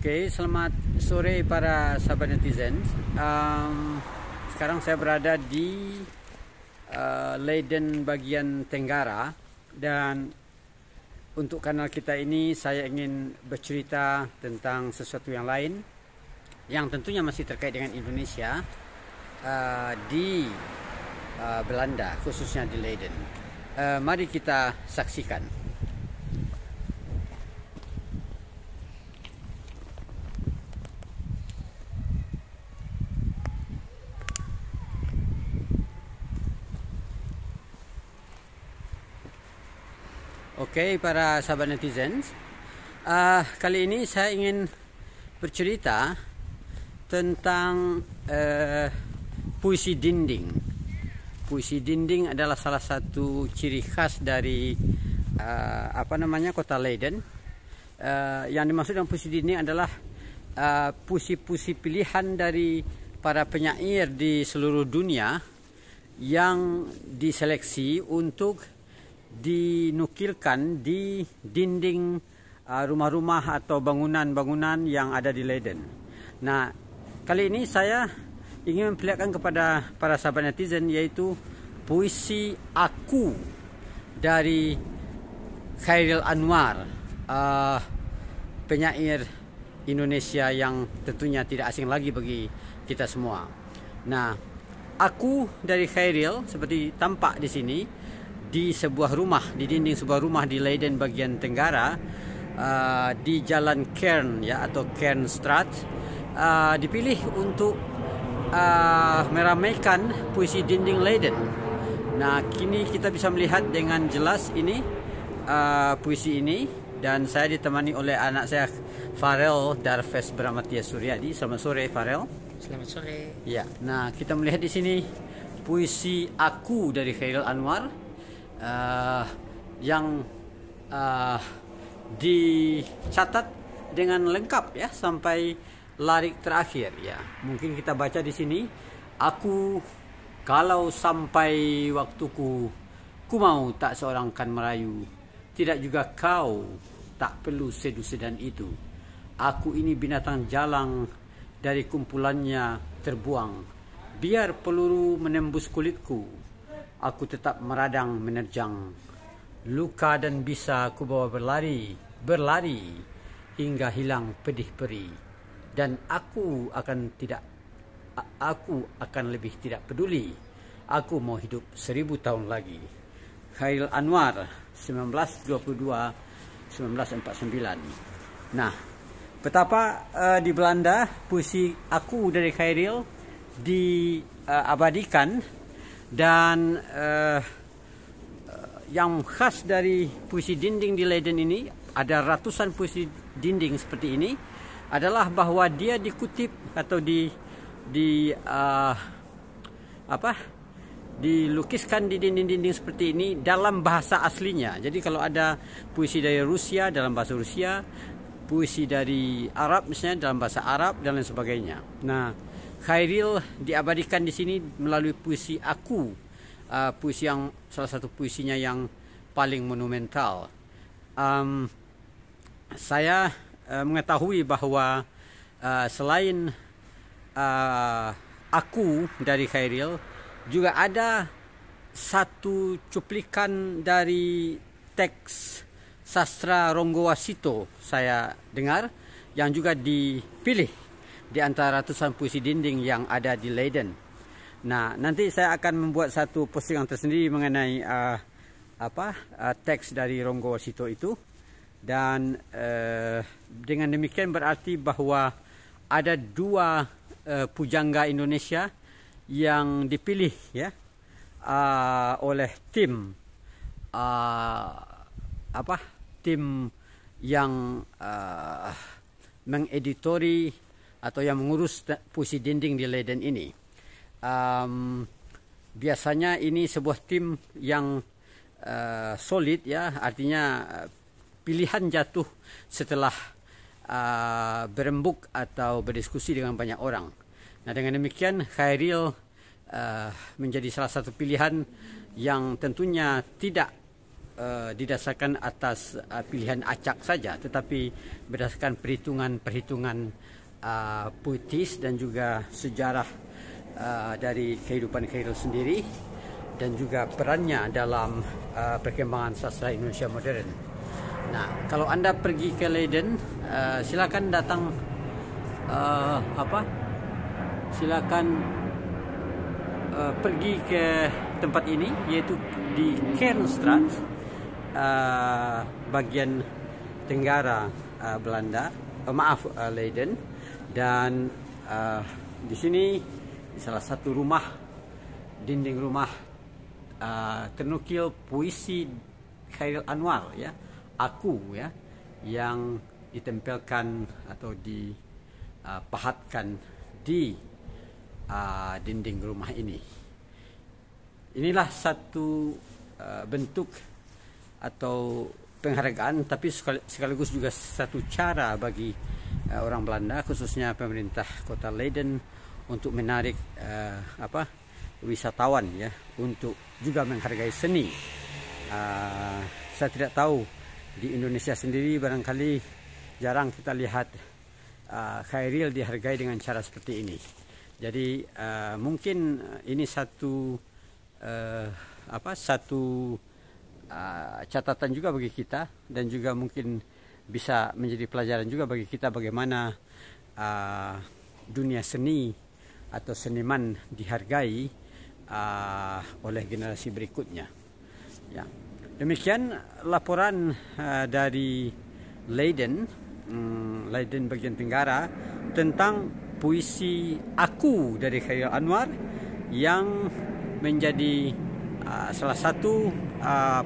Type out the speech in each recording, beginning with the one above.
Oke, selamat sore para sahabat netizen. Sekarang saya berada di Leiden bagian Tenggara, dan untuk kanal kita ini saya ingin bercerita tentang sesuatu yang lain yang tentunya masih terkait dengan Indonesia di Belanda, khususnya di Leiden. Mari kita saksikan. Oke, para sahabat netizen, kali ini saya ingin bercerita tentang puisi dinding. Puisi dinding adalah salah satu ciri khas dari kota Leiden. Yang dimaksud dengan puisi dinding adalah puisi-puisi pilihan dari para penyair di seluruh dunia yang diseleksi untuk dinukilkan di dinding rumah-rumah atau bangunan-bangunan yang ada di Leiden. Nah, kali ini saya ingin memperlihatkan kepada para sahabat netizen yaitu puisi Aku dari Chairil Anwar, penyair Indonesia yang tentunya tidak asing lagi bagi kita semua. Nah, Aku dari Chairil seperti tampak di sini, di sebuah rumah, di dinding sebuah rumah di Leiden bagian Tenggara, di Jalan Cairn ya, atau Cairnstraat, dipilih untuk meramaikan puisi dinding Leiden. Nah, kini kita bisa melihat dengan jelas ini puisi ini, dan saya ditemani oleh anak saya Farel Darves Brahmatya Suryadi. Selamat sore Farel. Selamat sore. Ya, nah kita melihat di sini puisi Aku dari Chairil Anwar. Yang dicatat dengan lengkap ya sampai lirik terakhir ya. Mungkin kita baca di sini, aku kalau sampai waktuku, ku mau tak seorang kan merayu, tidak juga kau tak perlu sedu-sedan itu. Aku ini binatang jalang, dari kumpulannya terbuang, biar peluru menembus kulitku, aku tetap meradang menerjang. Luka dan bisa ku bawa berlari hingga hilang pedih perih. Dan aku akan lebih tidak peduli. Aku mau hidup 1000 tahun lagi. Chairil Anwar, 1922-1949. Nah, betapa di Belanda puisi Aku dari Chairil diabadikan. Dan yang khas dari puisi dinding di Leiden ini, ada ratusan puisi dinding seperti ini, adalah bahwa dia dikutip atau dilukiskan di dinding-dinding seperti ini dalam bahasa aslinya. Jadi kalau ada puisi dari Rusia dalam bahasa Rusia, puisi dari Arab misalnya dalam bahasa Arab, dan lain sebagainya. Nah, Chairil diabadikan di sini melalui puisi Aku, puisi yang salah satu puisinya yang paling monumental. Saya mengetahui bahwa selain Aku dari Chairil, juga ada satu cuplikan dari teks sastra Ronggo Wasito saya dengar, yang juga dipilih di antara ratusan puisi dinding yang ada di Leiden. Nah, nanti saya akan membuat satu postingan tersendiri mengenai teks dari Ronggo Wasito itu. Dan dengan demikian berarti bahwa ada dua pujangga Indonesia yang dipilih ya oleh tim tim yang mengeditori atau yang mengurus puisi dinding di Leiden ini. Biasanya ini sebuah tim yang solid ya, artinya pilihan jatuh setelah berembuk atau berdiskusi dengan banyak orang. Nah, dengan demikian Chairil menjadi salah satu pilihan yang tentunya tidak didasarkan atas pilihan acak saja, tetapi berdasarkan perhitungan puitis dan juga sejarah dari kehidupan Khairil sendiri dan juga perannya dalam perkembangan sastra Indonesia modern. Nah, kalau Anda pergi ke Leiden, silakan datang silakan pergi ke tempat ini, yaitu di Kernstraat, bagian tenggara Belanda, Leiden. Dan di sini salah satu rumah, dinding rumah ternukil puisi Khairil Anwar, ya, Aku, ya, yang ditempelkan atau dipahatkan di dinding rumah ini. Inilah satu bentuk atau penghargaan, tapi sekaligus juga satu cara bagi orang Belanda, khususnya pemerintah kota Leiden, untuk menarik wisatawan, ya, untuk juga menghargai seni. Saya tidak tahu di Indonesia sendiri, barangkali jarang kita lihat Khairil dihargai dengan cara seperti ini. Jadi mungkin ini satu catatan juga bagi kita, dan juga mungkin bisa menjadi pelajaran juga bagi kita bagaimana dunia seni atau seniman dihargai oleh generasi berikutnya. Ya. Demikian laporan dari Leiden bagian tenggara tentang puisi Aku dari Khairil Anwar, yang menjadi salah satu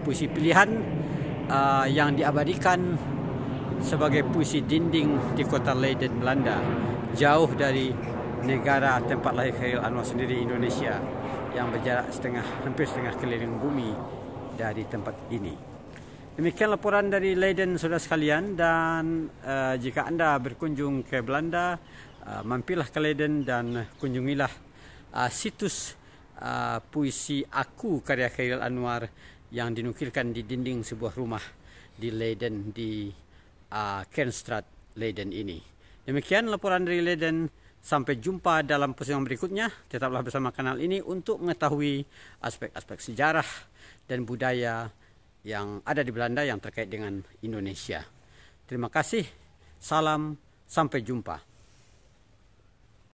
puisi pilihan yang diabadikan sebagai puisi dinding di kota Leiden, Belanda, jauh dari negara tempat lahir Khairil Anwar sendiri, Indonesia, yang berjarak hampir setengah keliling bumi dari tempat ini. Demikian laporan dari Leiden, saudara sekalian. Dan jika Anda berkunjung ke Belanda, mampirlah ke Leiden dan kunjungilah situs puisi Aku karya Khairil Anwar yang dinukilkan di dinding sebuah rumah di Leiden, di Kernstraat, Leiden ini. Demikian laporan dari Leiden. Sampai jumpa dalam postingan berikutnya. Tetaplah bersama kanal ini untuk mengetahui aspek-aspek sejarah dan budaya yang ada di Belanda yang terkait dengan Indonesia. Terima kasih. Salam. Sampai jumpa.